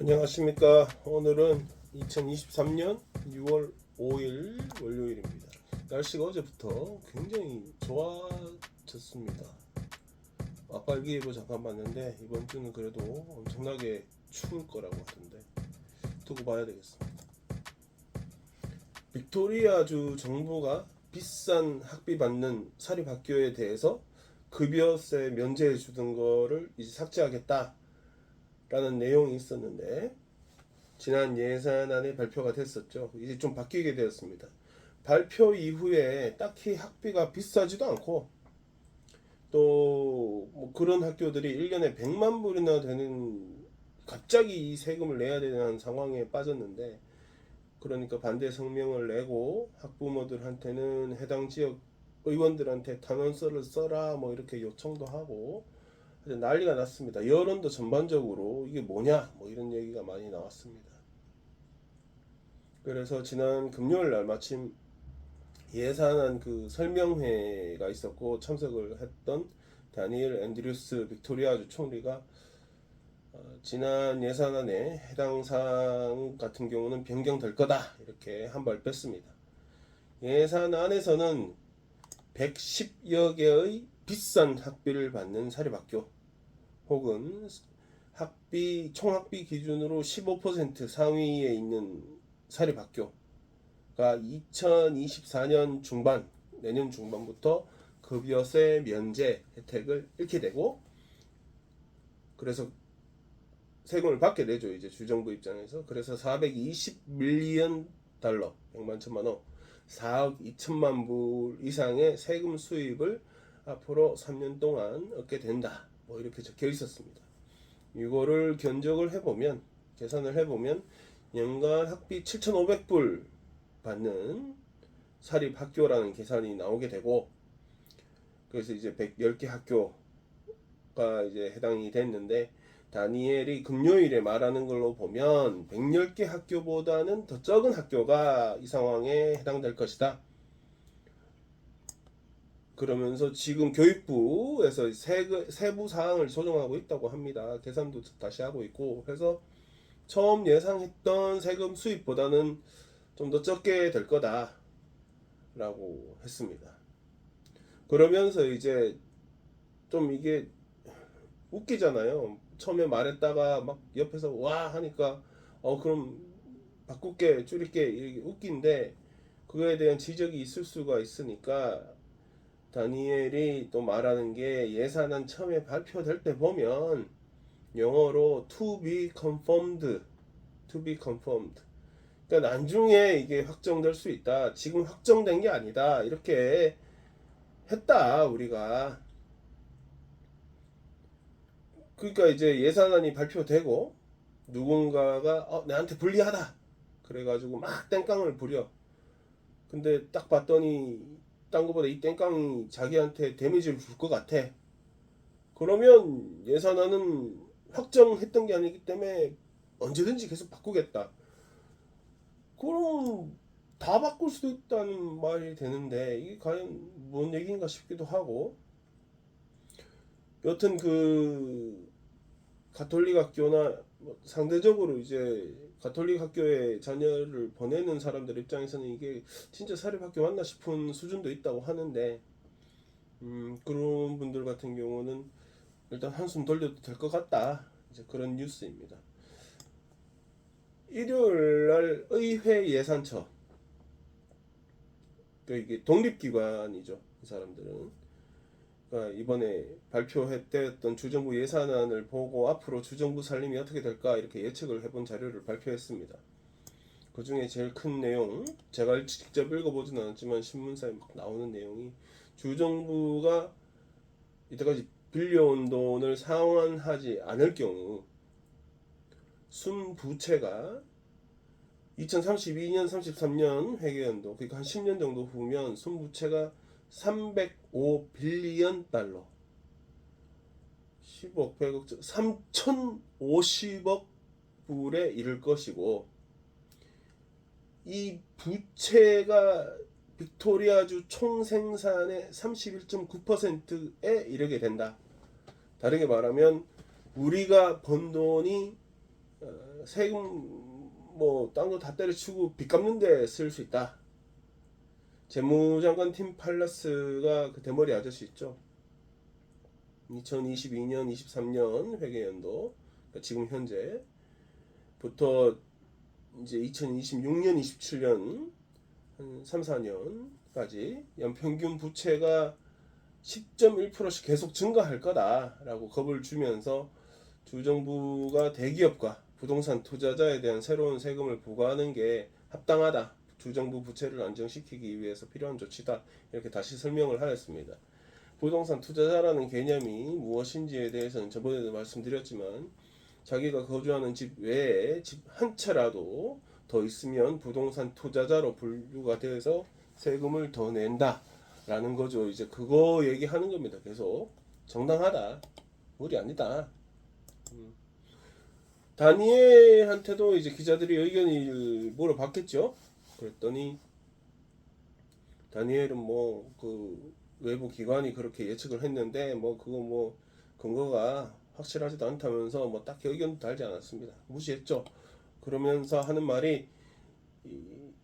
안녕하십니까. 오늘은 2023년 6월 5일 월요일입니다. 날씨가 어제부터 굉장히 좋아졌습니다. 아빠 일기예보 잠깐 봤는데 이번 주는 그래도 엄청나게 추울 거라고 하던데 두고 봐야 되겠습니다. 빅토리아주 정부가 비싼 학비 받는 사립학교에 대해서 급여세 면제해 주던 거를 이제 삭제하겠다 라는 내용이 있었는데 지난 예산안에 발표가 됐었죠. 이제 좀 바뀌게 되었습니다. 발표 이후에 딱히 학비가 비싸지도 않고 또뭐 그런 학교들이 1년에 100만 불이나 되는 갑자기 이 세금을 내야 되는 상황에 빠졌는데 그러니까 반대 성명을 내고 학부모들한테는 해당 지역 의원들한테 탄원서를 써라 뭐 이렇게 요청도 하고 난리가 났습니다. 여론도 전반적으로 이게 뭐냐 뭐 이런 얘기가 많이 나왔습니다. 그래서 지난 금요일 날 마침 예산안 그 설명회가 있었고 참석을 했던 다니엘 앤드류스 빅토리아주 총리가 지난 예산안에 해당 사항 같은 경우는 변경될 거다 이렇게 한 발 뺐습니다. 예산안에서는 110여 개의 비싼 학비를 받는 사립학교 혹은 총학비 기준으로 15% 상위에 있는 사립학교가 2024년 중반, 내년 중반부터 급여세 면제 혜택을 잃게 되고 그래서 세금을 받게 되죠. 이제 주정부 입장에서. 그래서 420밀리언 달러, 100만 천만 원, 4억 2천만 불 이상의 세금 수입을 앞으로 3년 동안 얻게 된다. 뭐 이렇게 적혀 있었습니다. 이거를 견적을 해보면 계산을 해보면 연간 학비 7,500불 받는 사립학교라는 계산이 나오게 되고 그래서 이제 110개 학교가 이제 해당이 됐는데 다니엘이 금요일에 말하는 걸로 보면 110개 학교보다는 더 적은 학교가 이 상황에 해당될 것이다. 그러면서 지금 교육부에서 세부 사항을 조정하고 있다고 합니다. 계산도 다시 하고 있고 그래서 처음 예상했던 세금 수입보다는 좀 더 적게 될 거다 라고 했습니다. 그러면서 이제 좀 이게 웃기잖아요. 처음에 말했다가 막 옆에서 와 하니까 그럼 바꿀게 줄일게 이렇게 웃긴데 그거에 대한 지적이 있을 수가 있으니까 다니엘이 또 말하는 게 예산안 처음에 발표될 때 보면 영어로 to be confirmed, to be confirmed. 그러니까 나중에 이게 확정될 수 있다. 지금 확정된 게 아니다. 이렇게 했다 우리가. 그러니까 이제 예산안이 발표되고 누군가가 내한테 불리하다. 그래가지고 막 땡깡을 부려. 근데 딱 봤더니 딴 거보다 이 땡깡이 자기한테 데미지를 줄 것 같아. 그러면 예산안은 확정했던 게 아니기 때문에 언제든지 계속 바꾸겠다. 그럼 다 바꿀 수도 있다는 말이 되는데 이게 과연 뭔 얘기인가 싶기도 하고 여튼 그 가톨릭 학교나 상대적으로 이제 가톨릭 학교에 자녀를 보내는 사람들 입장에서는 이게 진짜 사립학교 맞나 싶은 수준도 있다고 하는데 그런 분들 같은 경우는 일단 한숨 돌려도 될 것 같다. 이제 그런 뉴스입니다. 일요일날 의회 예산처 이게 독립기관이죠. 이 사람들은 그러니까 이번에 발표했던 주정부 예산안을 보고 앞으로 주정부 살림이 어떻게 될까 이렇게 예측을 해본 자료를 발표했습니다. 그 중에 제일 큰 내용 제가 직접 읽어보진 않았지만 신문사에 막 나오는 내용이 주정부가 이때까지 빌려온 돈을 상환하지 않을 경우 순부채가 2032년 33년 회계연도 그러니까 한 10년 정도 후면 순부채가 305빌리언 달러 10억 100억 3050억 불에 이를 것이고 이 부채가 빅토리아주 총생산의 31.9%에 이르게 된다. 다르게 말하면 우리가 번 돈이 세금 뭐 딴 거 다 때려치고 빚 갚는 데 쓸 수 있다. 재무장관 팀 팔러스가 그 대머리 아저씨 있죠. 2022년, 23년 회계연도 그러니까 지금 현재부터 이제 2026년, 27년 한 3, 4년까지 연평균 부채가 10.1%씩 계속 증가할 거다라고 겁을 주면서 주정부가 대기업과 부동산 투자자에 대한 새로운 세금을 부과하는 게 합당하다. 주정부 부채를 안정시키기 위해서 필요한 조치다. 이렇게 다시 설명을 하였습니다. 부동산 투자자라는 개념이 무엇인지에 대해서는 저번에도 말씀드렸지만 자기가 거주하는 집 외에 집 한 채라도 더 있으면 부동산 투자자로 분류가 돼서 세금을 더 낸다 라는 거죠. 이제 그거 얘기하는 겁니다. 계속 정당하다. 무리 아니다. 다니엘한테도 이제 기자들이 의견을 물어봤겠죠. 그랬더니 다니엘은 뭐 그 외부 기관이 그렇게 예측을 했는데 뭐 그거 뭐 근거가 확실하지도 않다면서 뭐 딱히 의견도 달지 않았습니다. 무시했죠. 그러면서 하는 말이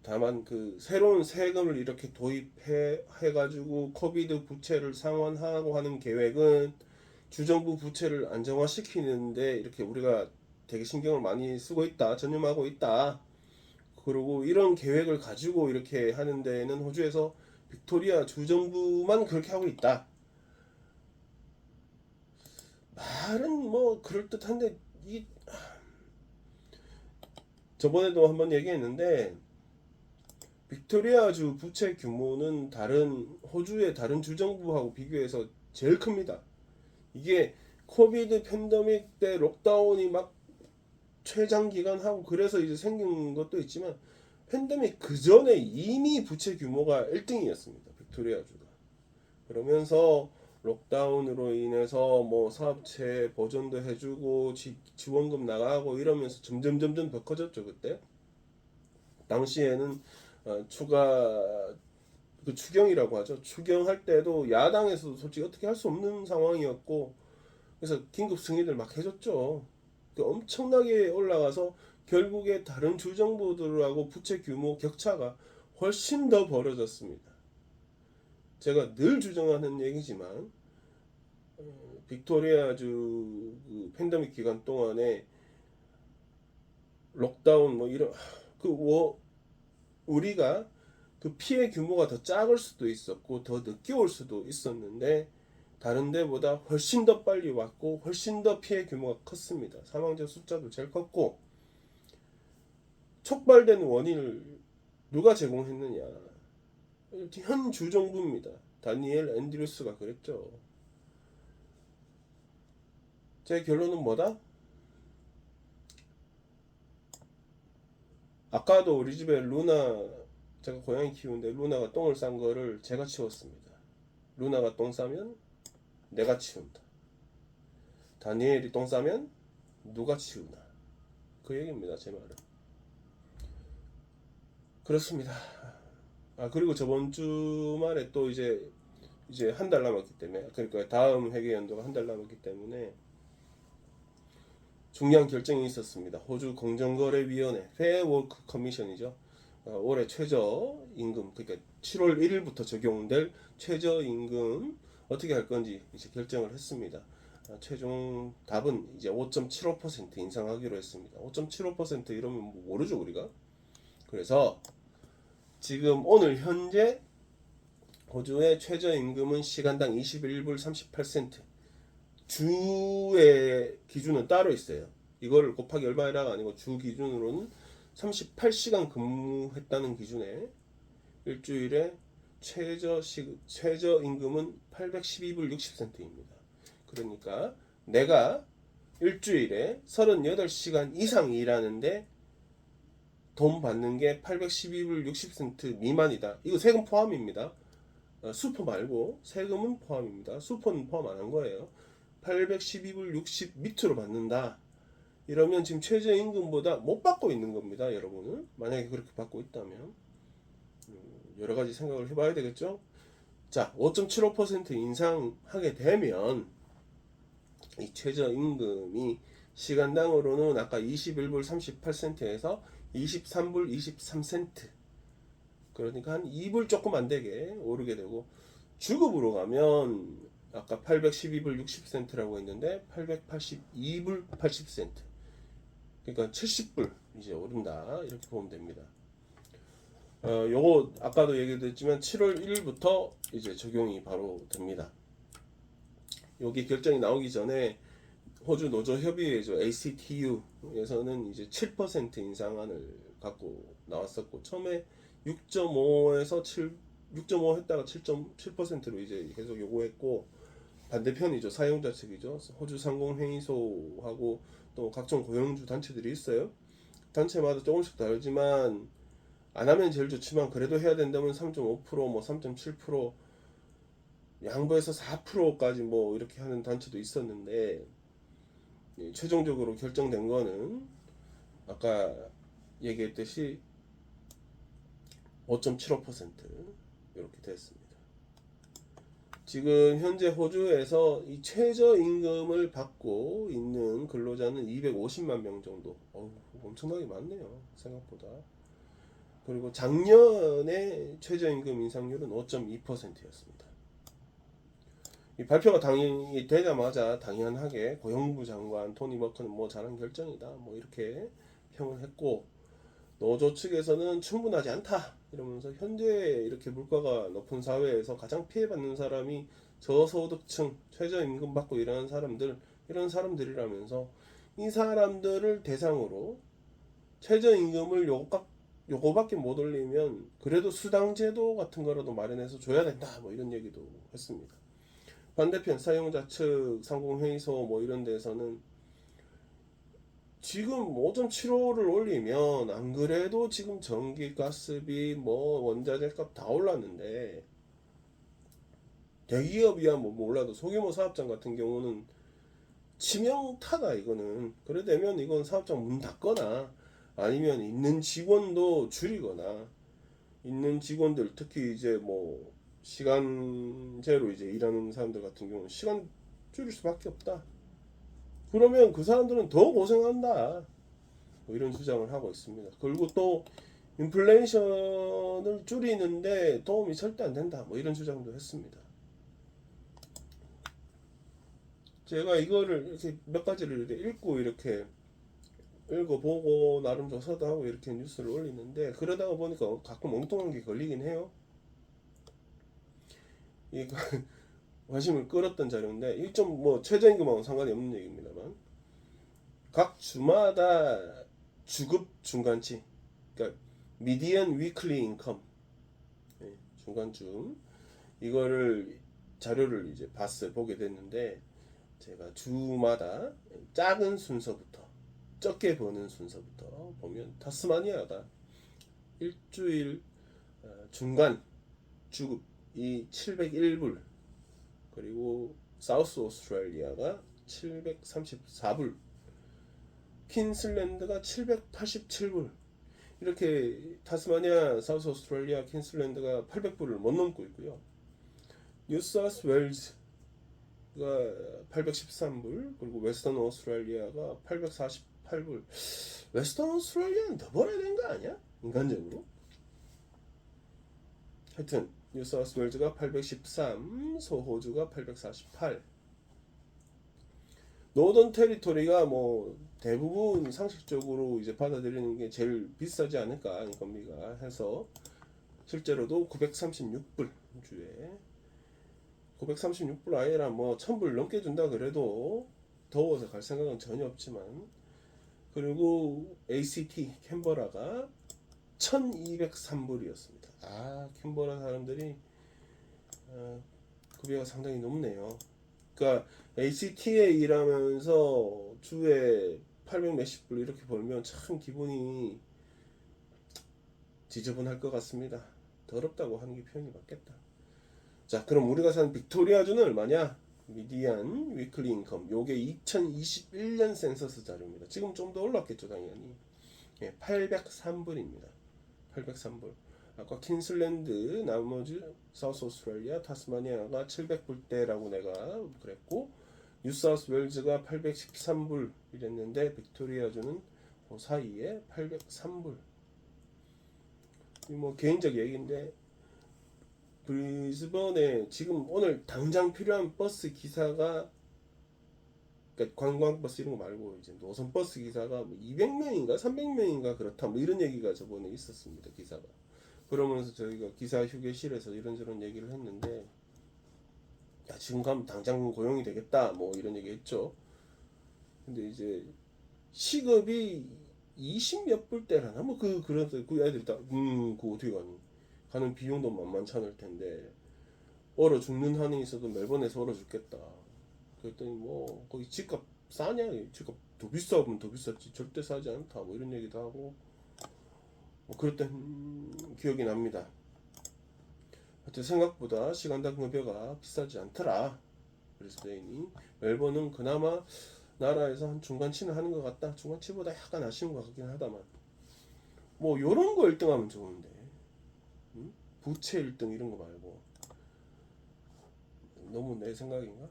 다만 그 새로운 세금을 이렇게 도입해 가지고 코비드 부채를 상환하고 하는 계획은 주정부 부채를 안정화시키는데 이렇게 우리가 되게 신경을 많이 쓰고 있다, 전념하고 있다. 그리고 이런 계획을 가지고 이렇게 하는 데는 호주에서 빅토리아 주정부만 그렇게 하고 있다. 말은 뭐 그럴듯한데 이 저번에도 한번 얘기했는데 빅토리아주 부채 규모는 다른 호주의 다른 주정부하고 비교해서 제일 큽니다. 이게 코비드 팬데믹 때 록다운이 막 최장 기간 하고 그래서 이제 생긴 것도 있지만 팬데믹 그 전에 이미 부채 규모가 1등이었습니다. 빅토리아주가. 그러면서 록다운으로 인해서 뭐 사업체 보전도 해주고 지원금 나가고 이러면서 점점 더 커졌죠. 그때 당시에는 추가 그 추경이라고 하죠. 추경할 때도 야당에서도 솔직히 어떻게 할 수 없는 상황이었고 그래서 긴급 승인을 막 해줬죠. 엄청나게 올라가서 결국에 다른 주정부들하고 부채 규모 격차가 훨씬 더 벌어졌습니다. 제가 늘 주장하는 얘기지만 빅토리아주 그 팬데믹 기간 동안에 록다운 뭐 이런 우리가 그 피해 규모가 더 작을 수도 있었고 더 늦게 올 수도 있었는데 다른 데보다 훨씬 더 빨리 왔고 훨씬 더 피해 규모가 컸습니다. 사망자 숫자도 제일 컸고 촉발된 원인을 누가 제공했느냐? 현 주정부입니다. 다니엘 앤드류스가 그랬죠. 제 결론은 뭐다? 아까도 우리 집에 루나 제가 고양이 키우는데 루나가 똥을 싼 거를 제가 치웠습니다. 루나가 똥 싸면 내가 치운다. 다니엘이 똥 싸면 누가 치우나? 그 얘기입니다. 제 말은. 그렇습니다. 그리고 저번 주말에 또 이제 한 달 남았기 때문에 그러니까 다음 회계 연도가 한 달 남았기 때문에 중요한 결정이 있었습니다. 호주 공정거래위원회 페어 워크 커미션이죠. 올해 최저임금 그러니까 7월 1일부터 적용될 최저임금 어떻게 할 건지 이제 결정을 했습니다. 최종 답은 이제 5.75% 인상하기로 했습니다. 5.75% 이러면 뭐 모르죠 우리가. 그래서 지금 오늘 현재 호주의 최저임금은 시간당 21불 38센트. 주의 기준은 따로 있어요. 이걸 곱하기 얼마이라가 아니고 주 기준으로는 38시간 근무했다는 기준에 일주일에 최저임금은 812불 60센트입니다. 그러니까 내가 일주일에 38시간 이상 일하는데 돈 받는 게 812불 60센트 미만이다. 이거 세금 포함입니다. 수퍼 말고 세금은 포함입니다. 수퍼는 포함 안 한 거예요. 812불 60 밑으로 받는다. 이러면 지금 최저임금보다 못 받고 있는 겁니다. 여러분은 만약에 그렇게 받고 있다면 여러 가지 생각을 해봐야 되겠죠. 자, 5.75% 인상하게 되면 이 최저임금이 시간당으로는 아까 21불 38센트에서 23불 23센트. 그러니까 한 2불 조금 안 되게 오르게 되고, 주급으로 가면 아까 812불 60센트라고 했는데 882불 80센트. 그러니까 70불 이제 오른다. 이렇게 보면 됩니다. 요거 아까도 얘기했지만 7월 1일부터 이제 적용이 바로 됩니다. 여기 결정이 나오기 전에 호주 노조협의회죠. ACTU에서는 이제 7% 인상안을 갖고 나왔었고, 처음에 6.5에서 6.5 했다가 7.7%로 이제 계속 요구했고, 반대편이죠. 사용자 측이죠. 호주 상공회의소하고 또 각종 고용주 단체들이 있어요. 단체마다 조금씩 다르지만 안 하면 제일 좋지만 그래도 해야 된다면 3.5% 뭐 3.7% 양보해서 4%까지 뭐 이렇게 하는 단체도 있었는데, 최종적으로 결정된 거는 아까 얘기했듯이 5.75% 이렇게 됐습니다. 지금 현재 호주에서 이 최저임금을 받고 있는 근로자는 250만 명 정도. 엄청나게 많네요, 생각보다. 그리고 작년에 최저임금 인상률은 5.2%였습니다. 이 발표가 당연히 되자마자 당연하게 고용부 장관 토니 버커는 뭐 잘한 결정이다 뭐 이렇게 평을 했고, 노조 측에서는 충분하지 않다 이러면서 현재 이렇게 물가가 높은 사회에서 가장 피해받는 사람이 저소득층 최저임금 받고 일하는 사람들, 이런 사람들이라면서 이 사람들을 대상으로 최저임금을 요거밖에 못 올리면 그래도 수당제도 같은 거라도 마련해서 줘야 된다 뭐 이런 얘기도 했습니다. 반대편 사용자 측 상공회의소 뭐 이런 데서는 지금 5.75를 올리면 안 그래도 지금 전기, 가스비, 뭐 원자재 값 다 올랐는데, 대기업이야 뭐 몰라도 소규모 사업장 같은 경우는 치명타다 이거는. 그래 되면 이건 사업장 문 닫거나 아니면 있는 직원도 줄이거나, 있는 직원들 특히 이제 뭐 시간제로 이제 일하는 사람들 같은 경우는 시간 줄일 수밖에 없다. 그러면 그 사람들은 더 고생한다. 뭐 이런 주장을 하고 있습니다. 그리고 또 인플레이션을 줄이는데 도움이 절대 안 된다. 뭐 이런 주장도 했습니다. 제가 이거를 이렇게 몇 가지를 읽고 이렇게 읽어보고 나름 조사도 하고 이렇게 뉴스를 올리는데, 그러다가 보니까 가끔 엉뚱한 게 걸리긴 해요. 이거 관심을 끌었던 자료인데, 이 좀 뭐 최저임금하고 상관이 없는 얘기입니다만, 각 주마다 주급 중간치, 그러니까 미디언 위클리 인컴, 중간쯤 이거를 자료를 이제 보게 됐는데, 제가 주마다 작은 순서부터 적게 버는 순서부터 보면 타스마니아가 일주일 중간 주급이 701불, 그리고 사우스 오스트레일리아가 734불, 퀸슬랜드가 787불, 이렇게 타스마니아, 사우스 오스트레일리아, 퀸슬랜드가 800불을 못 넘고 있고요. 뉴사우스 웨일즈가 813불, 그리고 웨스턴 오스트레일리아가 848불. 웨스턴 오스트레일리아는 더 벌어야 되는 거 아니야? 인간적으로. 하여튼 뉴사우스 웨일즈가 813, 소호주가 848. 노던 테리토리가 뭐 대부분 상식적으로 이제 받아들이는 게 제일 비싸지 않을까, 인건비가 해서 실제로도 936불 주에 936불 아니라 뭐 1000불 넘게 준다 그래도 더워서 갈 생각은 전혀 없지만, 그리고 ACT 캔버라가 1203불이었습니다. 캔버라 사람들이 급여가 상당히 높네요. 그러니까 ACT에 일하면서 주에 800 몇십 불 이렇게 벌면 참 기분이 지저분할 것 같습니다. 더럽다고 하는 게 표현이 맞겠다. 자, 그럼 우리가 사는 빅토리아주는 얼마냐? 미디안 위클리 인컴, 요게 2021년 센서스 자료입니다. 지금 좀 더 올랐겠죠 당연히. 803불입니다. 803불. 아까 퀸슬랜드, 나머지 사우스 오스트레일리아, 타스마니아가 700불대라고 내가 그랬고, 뉴사우스 웨일즈가 813불 이랬는데 빅토리아주는 그 사이에 803불. 뭐 개인적 얘기인데 브리즈번에 지금 오늘 당장 필요한 버스 기사가, 그러니까 관광버스 이런 거 말고 이제 노선버스 기사가 뭐 200명인가 300명인가 그렇다 뭐 이런 얘기가 저번에 있었습니다. 기사가. 그러면서 저희가 기사 휴게실에서 이런저런 얘기를 했는데, 야 지금 가면 당장 고용이 되겠다 뭐 이런 얘기 했죠. 근데 이제 시급이 20 몇 불대라나 뭐 그래서 그 애들이 그 어떻게 가니, 가는 비용도 만만치 않을 텐데 얼어 죽는 한이 있어도 멜번에서 얼어 죽겠다. 그랬더니 뭐 거기 집값 싸냐, 집값 더 비싸면 더 비쌌지 절대 싸지 않다 뭐 이런 얘기도 하고 뭐 그랬던 기억이 납니다. 하여튼 생각보다 시간당 급여가 비싸지 않더라. 브리스베인이. 멜번은 그나마 나라에서 한 중간치는 하는 것 같다. 중간치보다 약간 아쉬운 것 같긴 하다만 뭐 요런 거 1등하면 좋은데, 응? 부채 1등 이런 거 말고. 너무 내 생각인가?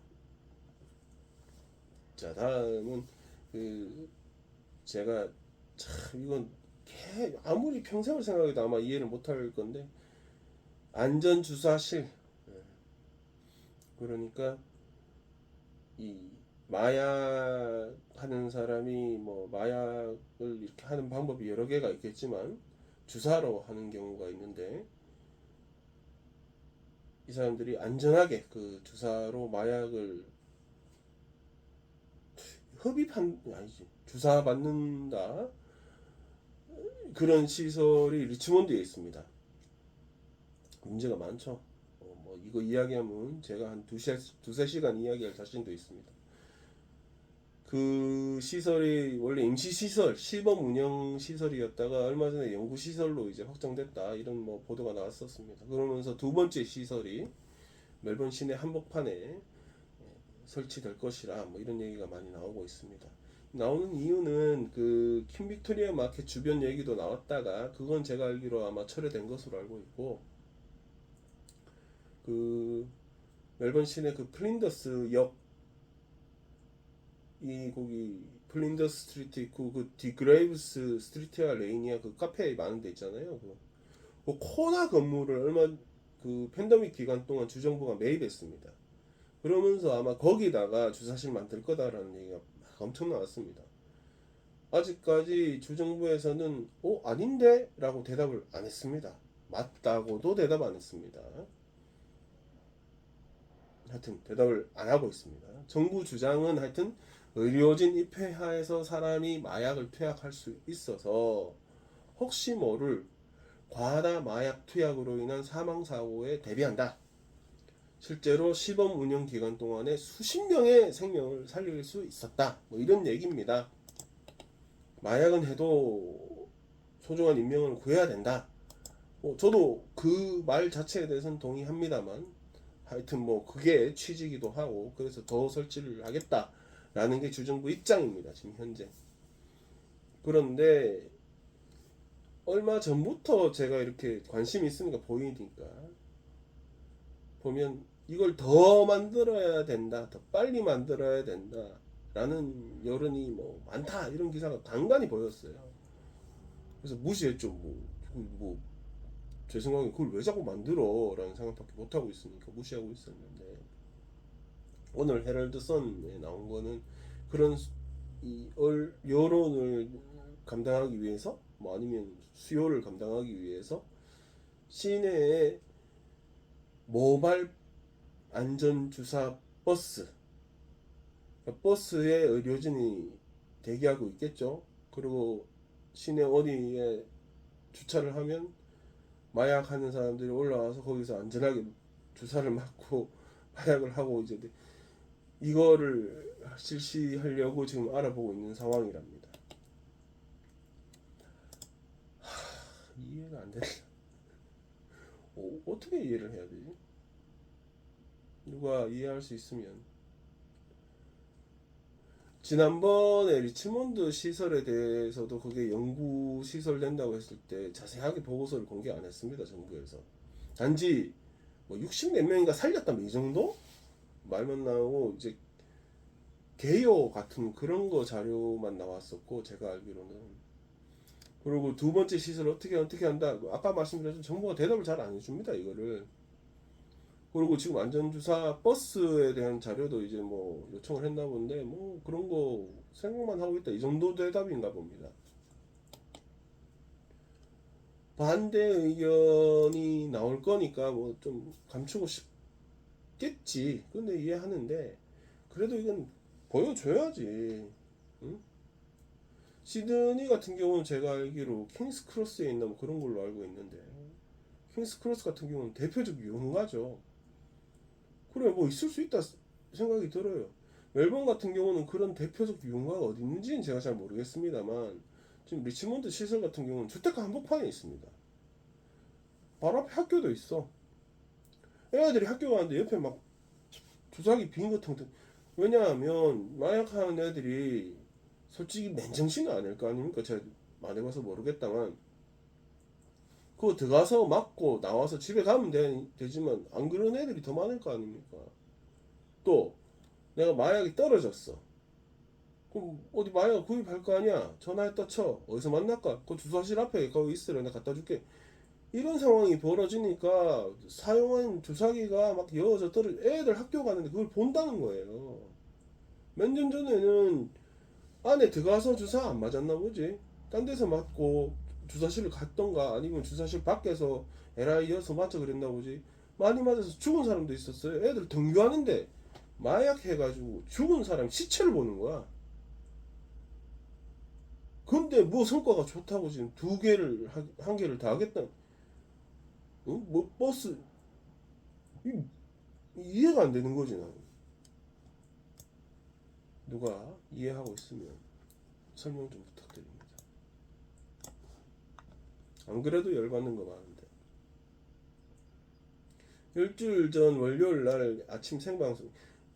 자 다음은 그 제가 참 이건 아무리 평생을 생각해도 아마 이해를 못할 건데, 안전주사실. 그러니까 이 마약 하는 사람이 뭐 마약을 이렇게 하는 방법이 여러 개가 있겠지만 주사로 하는 경우가 있는데, 이 사람들이 안전하게 그 주사로 마약을 흡입한 아니지 주사 받는다 그런 시설이 리치몬드에 있습니다. 문제가 많죠. 뭐 이거 이야기하면 제가 한 두세 시간 이야기할 자신도 있습니다. 그 시설이 원래 임시시설, 시범 운영 시설이었다가 얼마 전에 연구시설로 이제 확정됐다 이런 뭐 보도가 나왔었습니다. 그러면서 두 번째 시설이 멜번 시내 한복판에 설치될 것이라 뭐 이런 얘기가 많이 나오고 있습니다. 나오는 이유는 그 킹빅토리아 마켓 주변 얘기도 나왔다가 그건 제가 알기로 아마 철회된 것으로 알고 있고, 그 멜번 시내 그 플린더스 역, 이 거기 플린더스 스트리트 있고 그 디그레이브스 스트리트와 레이니아 그 카페 많은 데 있잖아요. 그 코나 건물을 얼마 그 팬데믹 기간 동안 주정부가 매입했습니다. 그러면서 아마 거기다가 주사실 만들 거다라는 얘기가 막 엄청 나왔습니다. 아직까지 주정부에서는 아닌데? 라고 대답을 안 했습니다. 맞다고도 대답 안 했습니다. 하여튼 대답을 안 하고 있습니다. 정부 주장은 하여튼 의료진 입회하에서 사람이 마약을 투약할 수 있어서 혹시 모를 과다 마약 투약으로 인한 사망 사고에 대비한다. 실제로 시범 운영 기간 동안에 수십 명의 생명을 살릴 수 있었다. 뭐 이런 얘기입니다. 마약은 해도 소중한 인명을 구해야 된다. 저도 그 말 자체에 대해서는 동의합니다만 하여튼 뭐 그게 취지기도 하고 그래서 더 설치를 하겠다라는 게 주정부 입장입니다. 지금 현재. 그런데 얼마 전부터 제가 이렇게 관심이 있으니까 보이니까 보면 이걸 더 만들어야 된다, 더 빨리 만들어야 된다 라는 여론이 뭐 많다 이런 기사가 간간히 보였어요. 그래서 무시했죠. 제 생각에 그걸 왜 자꾸 만들어 라는 생각밖에 못하고 있으니까 무시하고 있었는데, 오늘 헤럴드 선에 나온 거는 그런 여론을 감당하기 위해서 뭐 아니면 수요를 감당하기 위해서 시내에 모발 안전주사 버스, 버스에 의료진이 대기하고 있겠죠. 그리고 시내 어디에 주차를 하면 마약하는 사람들이 올라와서 거기서 안전하게 주사를 맞고 마약을 하고 이제 이거를 실시하려고 지금 알아보고 있는 상황이랍니다. 이해가 안 된다. 어떻게 이해를 해야 되지? 누가 이해할 수 있으면. 지난번에 리치몬드 시설에 대해서도 그게 연구 시설 된다고 했을 때 자세하게 보고서를 공개 안 했습니다. 정부에서. 단지 뭐 60 몇 명인가 살렸다 뭐 이 정도 말만 나오고 이제 개요 같은 그런 거 자료만 나왔었고 제가 알기로는. 그리고 두 번째 시술 어떻게 한다. 아까 말씀드렸죠. 정부가 대답을 잘 안 해줍니다. 이거를. 그리고 지금 안전주사 버스에 대한 자료도 이제 뭐 요청을 했나 본데 뭐 그런 거 생각만 하고 있다. 이 정도 대답인가 봅니다. 반대 의견이 나올 거니까 뭐 좀 감추고 싶겠지. 근데 이해하는데 그래도 이건 보여줘야지. 응? 시드니 같은 경우는 제가 알기로 킹스 크로스에 있나 뭐 그런 걸로 알고 있는데 킹스 크로스 같은 경우는 대표적 유흥가죠. 그래 뭐 있을 수 있다 생각이 들어요. 멜번 같은 경우는 그런 대표적 유흥가가 어디 있는지는 제가 잘 모르겠습니다만 지금 리치몬드 시설 같은 경우는 주택가 한복판에 있습니다. 바로 앞에 학교도 있어. 애들이 학교 가는데 옆에 막 주사기 빈 거 텅텅. 왜냐하면 마약하는 애들이 솔직히 맨정신은 아닐 거 아닙니까? 제가 안 해봐서 모르겠다만 그거 들어가서 맞고 나와서 집에 가면 되지만 안 그런 애들이 더 많을 거 아닙니까? 또 내가 마약이 떨어졌어. 그럼 어디 마약 구입할 거 아니야? 전화했다 쳐. 어디서 만날까? 그 주사실 앞에 거기 있으래. 내가 갖다 줄게. 이런 상황이 벌어지니까 사용한 주사기가 막 여어져 떨어 애들 학교 가는데 그걸 본다는 거예요. 몇 년 전에는 안에 들어가서 주사 안 맞았나 보지. 딴 데서 맞고 주사실을 갔던가 아니면 주사실 밖에서 에라이 여서 맞아 그랬나 보지. 많이 맞아서 죽은 사람도 있었어요. 애들 등교하는데 마약 해가지고 죽은 사람 시체를 보는 거야. 근데 뭐 성과가 좋다고 지금 두 개를 한 개를 다 하겠다. 응? 뭐 버스 이, 이해가 안 되는 거지 나는. 누가 이해하고 있으면 설명 좀 부탁드립니다. 안 그래도 열받는 거 많은데. 일주일 전 월요일 날 아침 생방송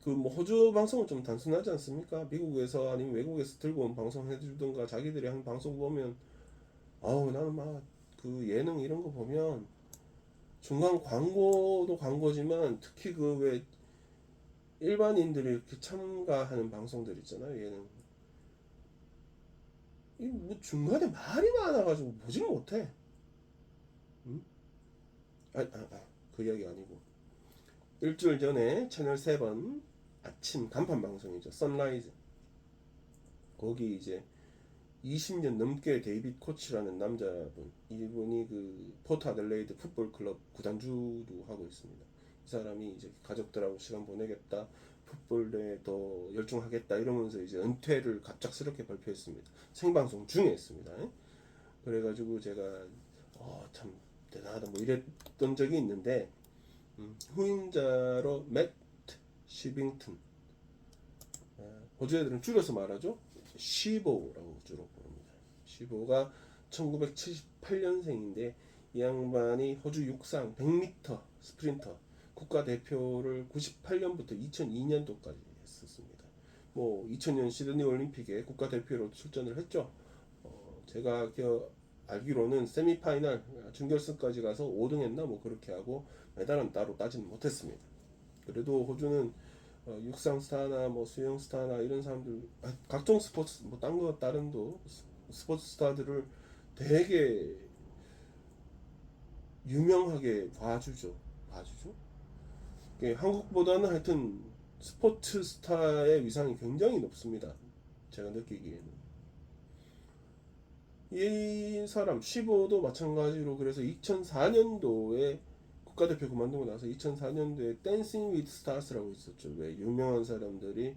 그 뭐 호주 방송은 좀 단순하지 않습니까? 미국에서 아니면 외국에서 들고 온 방송 해주던가 자기들이 한 방송 보면 아우 나는 막 그 예능 이런 거 보면 중간 광고도 광고지만 특히 그 왜 일반인들이 이렇게 참가하는 방송들 있잖아요 예능 이 뭐 중간에 말이 많아가지고 보질 못해. 응? 그 이야기 아니고 일주일 전에 채널 7 아침 간판 방송이죠. 선라이즈. 거기 이제 20년 넘게 데이빗 코치라는 남자분, 이분이 그 포트 아들레이드 풋볼 클럽 구단주도 하고 있습니다. 이 사람이 이제 가족들하고 시간 보내겠다, 풋볼에 더 열중하겠다 이러면서 이제 은퇴를 갑작스럽게 발표했습니다. 생방송 중에 했습니다. 그래가지고 제가 참 대단하다 뭐 이랬던 적이 있는데 후임자로 맷 시빙턴, 호주 애들은 줄여서 말하죠. 시보라고 주로 부릅니다. 시보가 1978년생인데 이 양반이 호주 육상 100m 스프린터 국가대표를 98년부터 2002년도까지 했었습니다. 뭐 2000년 시드니 올림픽에 국가대표로 출전을 했죠. 제가 알기로는 세미파이널 준결승까지 가서 5등 했나 뭐 그렇게 하고 메달은 따로 따지는 못했습니다. 그래도 호주는 육상 스타나 뭐 수영 스타나 이런 사람들 각종 스포츠 뭐 딴 거 다른도 스포츠 스타들을 되게 유명하게 봐주죠. 한국보다는 하여튼 스포츠 스타의 위상이 굉장히 높습니다. 제가 느끼기에는 이 사람 15도 마찬가지로 그래서 2004년도에 국가대표 그만두고 나서 2004년도에 댄싱 위드 스타스라고 있었죠. 왜 유명한 사람들이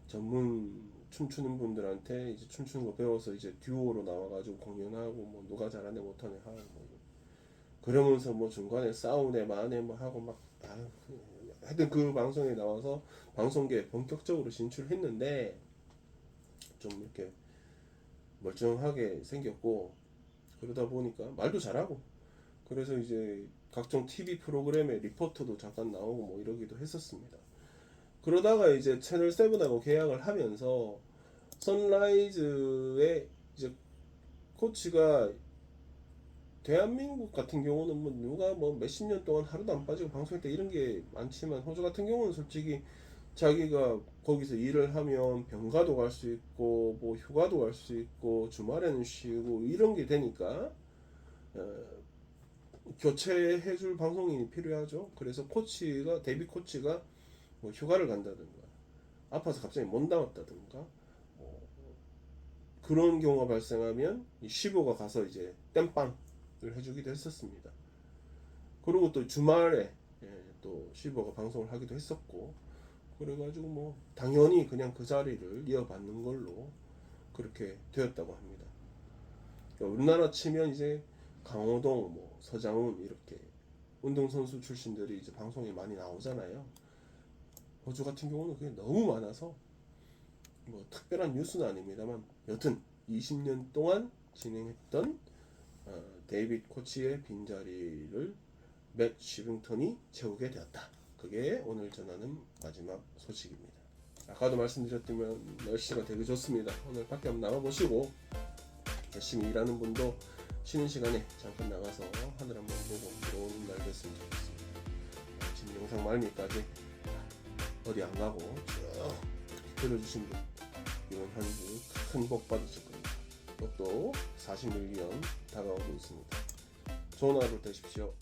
전문 춤추는 분들한테 이제 춤추는 거 배워서 이제 듀오로 나와가지고 공연하고 뭐 누가 잘하네 못하네 하고 뭐 그러면서 뭐 중간에 싸우네 마네 뭐 하고 막 하여튼 그 방송에 나와서 방송계에 본격적으로 진출했는데 좀 이렇게 멀쩡하게 생겼고 그러다 보니까 말도 잘하고 그래서 이제 각종 TV 프로그램에 리포터도 잠깐 나오고 뭐 이러기도 했었습니다. 그러다가 이제 채널 세븐하고 계약을 하면서 선라이즈의 이제 코치가 대한민국 같은 경우는 뭐 누가 뭐 몇십 년 동안 하루도 안 빠지고 방송했다 이런 게 많지만 호주 같은 경우는 솔직히 자기가 거기서 일을 하면 병가도 갈 수 있고 뭐 휴가도 갈 수 있고 주말에는 쉬고 이런 게 되니까 교체해줄 방송인이 필요하죠. 그래서 코치가 데뷔 코치가 뭐 휴가를 간다든가 아파서 갑자기 못 나왔다든가 그런 경우가 발생하면 이 15가 가서 이제 땜빵을 해주기도 했었습니다. 그리고 또 주말에 또 15가 방송을 하기도 했었고 그래가지고 뭐 당연히 그냥 그 자리를 이어받는 걸로 그렇게 되었다고 합니다. 그러니까 우리나라 치면 이제 강호동, 뭐 서장훈 이렇게 운동선수 출신들이 이제 방송에 많이 나오잖아요. 호주 같은 경우는 그게 너무 많아서 뭐 특별한 뉴스는 아닙니다만 여튼 20년 동안 진행했던 데이빗 코치의 빈자리를 맷 쉬빙턴이 채우게 되었다. 그게 오늘 전하는 마지막 소식입니다. 아까도 말씀드렸지만 날씨가 되게 좋습니다. 오늘 밖에 한번 나가보시고 열심히 일하는 분도 쉬는 시간에 잠깐 나가서 하늘 한번 보고 들어오는 날 됐으면 좋겠습니다. 지금 영상 말미까지 어디 안 가고 쭉 들어주신 분 이번 한 주 큰 복 받으실 겁니다. 또 40밀리언 다가오고 있습니다. 좋은 하루 되십시오.